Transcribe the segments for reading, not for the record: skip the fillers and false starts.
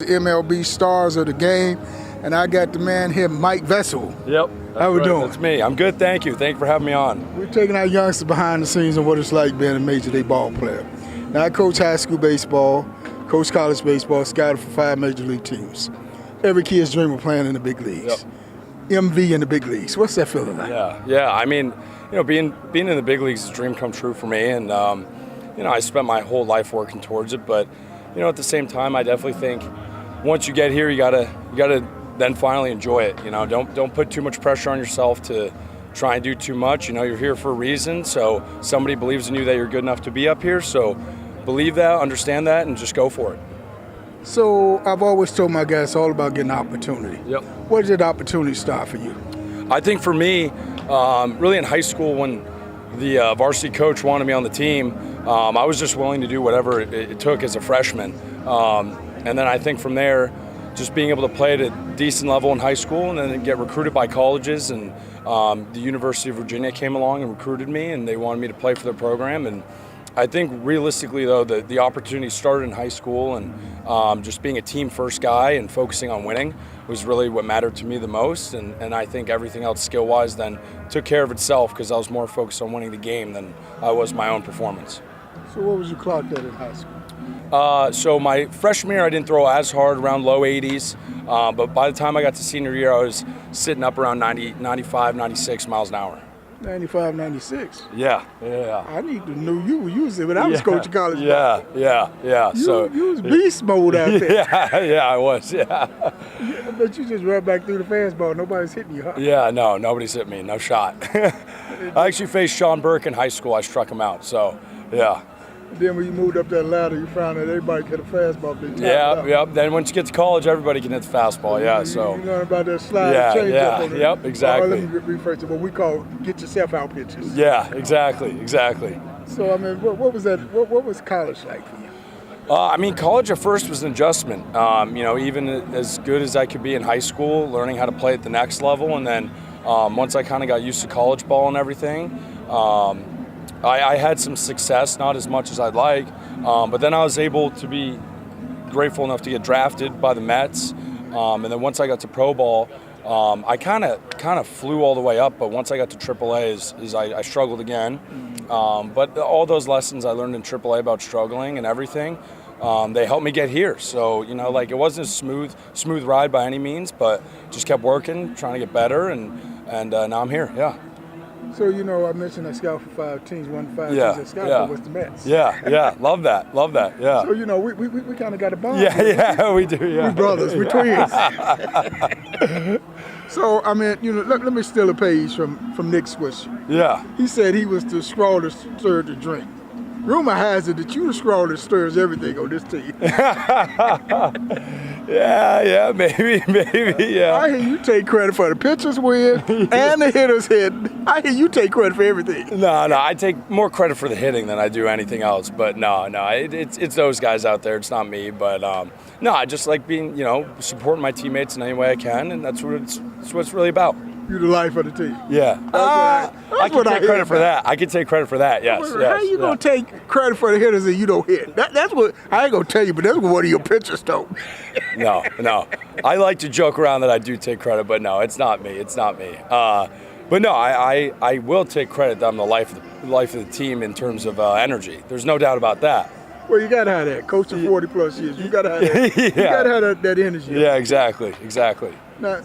MLB stars of the game, and I got the man here, Mike Vasil. Yep. How we doing? That's me. I'm good, thank you. Thank you for having me on. We're taking our youngsters behind the scenes of what it's like being a major league ball player. Now, I coach high school baseball, coach college baseball, scouted for 5 major league teams. Every kid's dream of playing in the big leagues. Yep. MV in the big leagues. What's that feeling like? Yeah. I mean, being in the big leagues is a dream come true for me, and I spent my whole life working towards it. But at the same time, I definitely think once you get here, you gotta then finally enjoy it. Don't put too much pressure on yourself to try and do too much. You're here for a reason, so somebody believes in you that you're good enough to be up here. So believe that, understand that, and just go for it. So I've always told my guys it's all about getting opportunity. Yep. Where did opportunity start for you? I think for me, really in high school when the varsity coach wanted me on the team, I was just willing to do whatever it took as a freshman. And then I think from there, just being able to play at a decent level in high school and then get recruited by colleges, and the University of Virginia came along and recruited me, and they wanted me to play for their program. And I think realistically, though, the opportunity started in high school, and just being a team-first guy and focusing on winning was really what mattered to me the most. And I think everything else skill-wise then took care of itself because I was more focused on winning the game than I was my own performance. So what was your clock at in high school? So my freshman year, I didn't throw as hard, around low 80s. But by the time I got to senior year, I was sitting up around 90, 95, 96 miles an hour. 95, 96. Yeah. I need to know you when I was coaching college. Yeah. You was beast mode out there. Yeah, I was, But you just run back through the fastball. Nobody's hitting you, huh? Yeah, no, nobody's hit me, no shot. I actually faced Sean Burke in high school. I struck him out, so, yeah. Then when you moved up that ladder, you found that everybody could have fastball. Yeah. Then once you get to college, everybody can hit the fastball. Yeah. So you learn about that slide change up on it. Yep. Exactly. Let me rephrase it. What we call get yourself out pitches. Yeah. Exactly. So I mean, what was that? What was college like for you? College at first was an adjustment. Even as good as I could be in high school, learning how to play at the next level, and then once I kind of got used to college ball and everything. I had some success, not as much as I'd like, but then I was able to be grateful enough to get drafted by the Mets, and then once I got to pro ball, I kind of flew all the way up. But once I got to AAA, I struggled again. But all those lessons I learned in AAA about struggling and everything, they helped me get here. So it wasn't a smooth ride by any means, but just kept working, trying to get better, and now I'm here. Yeah. So, I mentioned I scout for 5 teams. One of the 5 teams I scout for was the Mets. Yeah. Love that. Yeah. So, we kind of got a bond. Yeah, we do. Yeah. We brothers. We twins. So, let me steal a page from Nick's question. Yeah. He said he was the straw that stirred the drink. Rumor has it that you the straw that stirs everything on this team. Yeah, maybe, yeah. I hear you take credit for the pitchers win and the hitters hit. I hear you take credit for everything. No, I take more credit for the hitting than I do anything else. But no, it's those guys out there. It's not me. But no, I just like being, supporting my teammates in any way I can, and that's what it's really about. You're the life of the team. Yeah. I can take credit for that. I can take credit for that. Yes. How you gonna take credit for the hitters and you don't hit? That's what I ain't gonna tell you, but that's what one of your pitchers told me. No. I like to joke around that I do take credit, but no, it's not me. But no, I will take credit that I'm the life of the team in terms of energy. There's no doubt about that. Well, you gotta have that. Coaching 40 plus years, you gotta have that. You gotta have that energy. Yeah, exactly. Now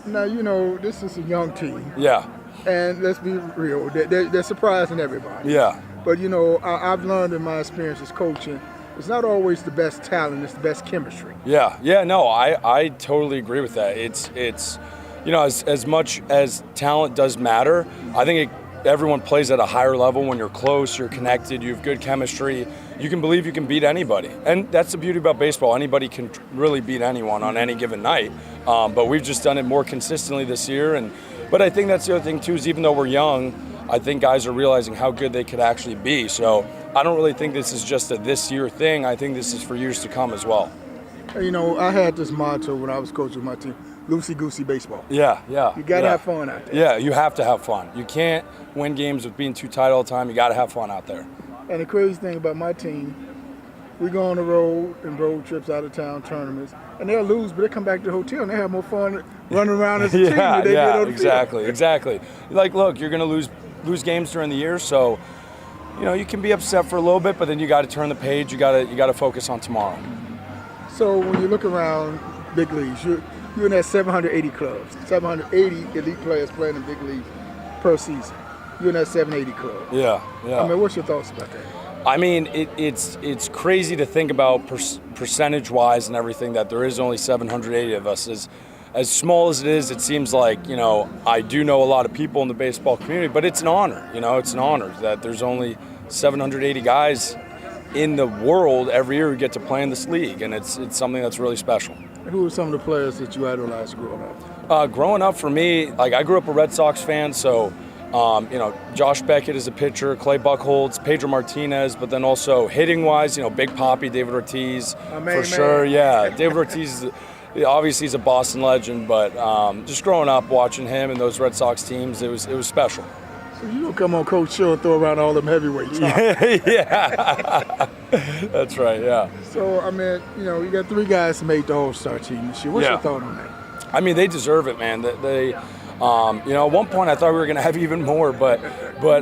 this is a young team. Yeah. And let's be real, they're surprising everybody. Yeah. But I've learned in my experience as coaching, it's not always the best talent; it's the best chemistry. Yeah. No, I totally agree with that. It's as much as talent does matter, I think everyone plays at a higher level when you're close, you're connected, you have good chemistry. You can believe you can beat anybody. And that's the beauty about baseball. Anybody can really beat anyone on any given night. But we've just done it more consistently this year. But I think that's the other thing, too, is even though we're young, I think guys are realizing how good they could actually be. So I don't really think this is just a this year thing. I think this is for years to come as well. I had this motto when I was coaching my team, loosey-goosey baseball. Yeah. You got to have fun out there. Yeah, you have to have fun. You can't win games with being too tight all the time. You got to have fun out there. And the crazy thing about my team, We go on the road and road trips, out of town tournaments, and they'll lose, but they come back to the hotel and they have more fun running around as a team than they did on the field. Exactly. Like, look, you're going to lose games during the year, so you can be upset for a little bit, but then you got to turn the page. You got to focus on tomorrow. So when you look around big leagues, you're in that 780 clubs, 780 elite players playing in big leagues per season. You're in that 780 club. Yeah. I mean, what's your thoughts about that? I mean, it's crazy to think about percentage-wise and everything that there is only 780 of us. As small as it is, it seems like, I do know a lot of people in the baseball community, but it's an honor. It's an honor that there's only 780 guys in the world every year who get to play in this league, and it's something that's really special. Who are some of the players that you idolized growing up? Growing up for me, I grew up a Red Sox fan, so Josh Beckett is a pitcher, Clay Buchholz, Pedro Martinez, but then also hitting-wise, Big Papi, David Ortiz, for sure. Yeah, David Ortiz, obviously he's a Boston legend, but just growing up watching him and those Red Sox teams, it was special. So you don't come on Coach Show and throw around all them heavyweights. Yeah, that's right. Yeah. So I mean, you got 3 guys who made the All-Star team this year. What's your thought on that? I mean, they deserve it, man. They at one point I thought we were going to have even more, but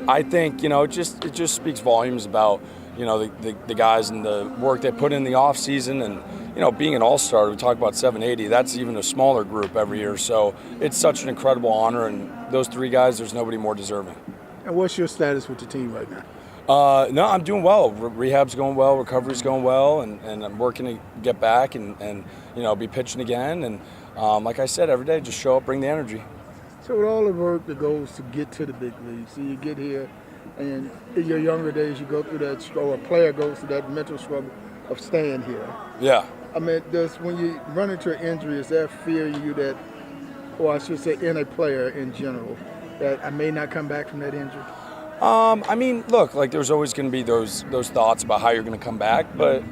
I think it just speaks volumes about the guys and the work they put in the off season, and being an all-star. We talk about 780. That's even a smaller group every year, so it's such an incredible honor. And those 3 guys, there's nobody more deserving. And what's your status with the team right now? No, I'm doing well. Rehab's going well, recovery's going well, and I'm working to get back and be pitching again. And like I said, every day, just show up, bring the energy. So with all the work that goes to get to the big leagues, so you get here, and in your younger days, you go through that struggle, a player goes through that mental struggle of staying here. Yeah. I mean, when you run into an injury, is there fear in you that, or I should say in a player in general, that I may not come back from that injury? I mean, look, like there's always going to be those thoughts about how you're going to come back, but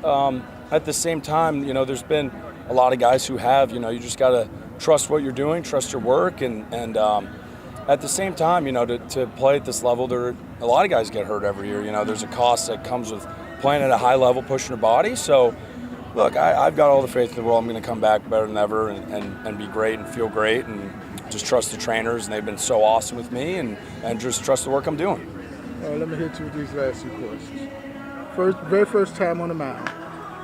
at the same time, there's been a lot of guys who have, you just got to trust what you're doing, trust your work, and at the same time, to play at this level, a lot of guys get hurt every year. There's a cost that comes with playing at a high level, pushing your body. So, look, I've got all the faith in the world. I'm going to come back better than ever and be great and feel great, and just trust the trainers, and they've been so awesome with me, and just trust the work I'm doing. Let me hit you with these last 2 questions. Very first time on the mound,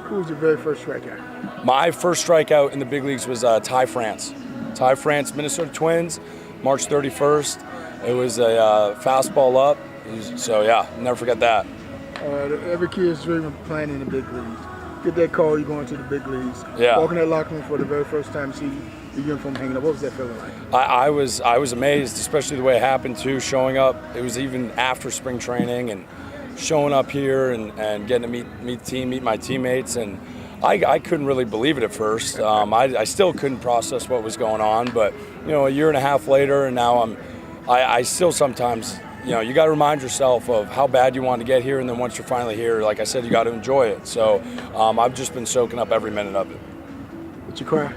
who was your very first strikeout? My first strikeout in the big leagues was Ty France. Ty France, Minnesota Twins, March 31st. It was a fastball up. So, yeah, never forget that. Every kid's dream of playing in the big leagues. Get that call, you're going to the big leagues. Yeah. Walking that locker room for the very first time, see your uniform hanging up. What was that feeling like? I was amazed, especially the way it happened, too, showing up. It was even after spring training and showing up here and getting to meet the team, meet my teammates. And I couldn't really believe it at first. I still couldn't process what was going on. But, a year and a half later, and now I still sometimes, you got to remind yourself of how bad you want to get here. And then once you're finally here, like I said, you got to enjoy it. So I've just been soaking up every minute of it. Did you cry?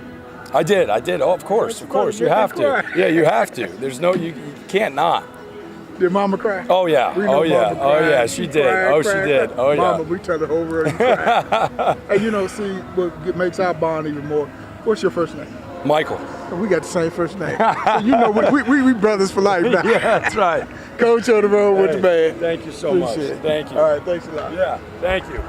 I did. Oh, of course. You have to. Yeah, you have to. There's you can't not. Did Mama cry? Oh yeah. She did. She did. Oh yeah. Mama, we turned over and cried. And see what makes our bond even more. What's your first name? Michael. We got the same first name. So we brothers for life now. Yeah, that's right. Coach on the road with the band. Thank you so much. Appreciate it. Thank you. All right, thanks a lot. Yeah, thank you.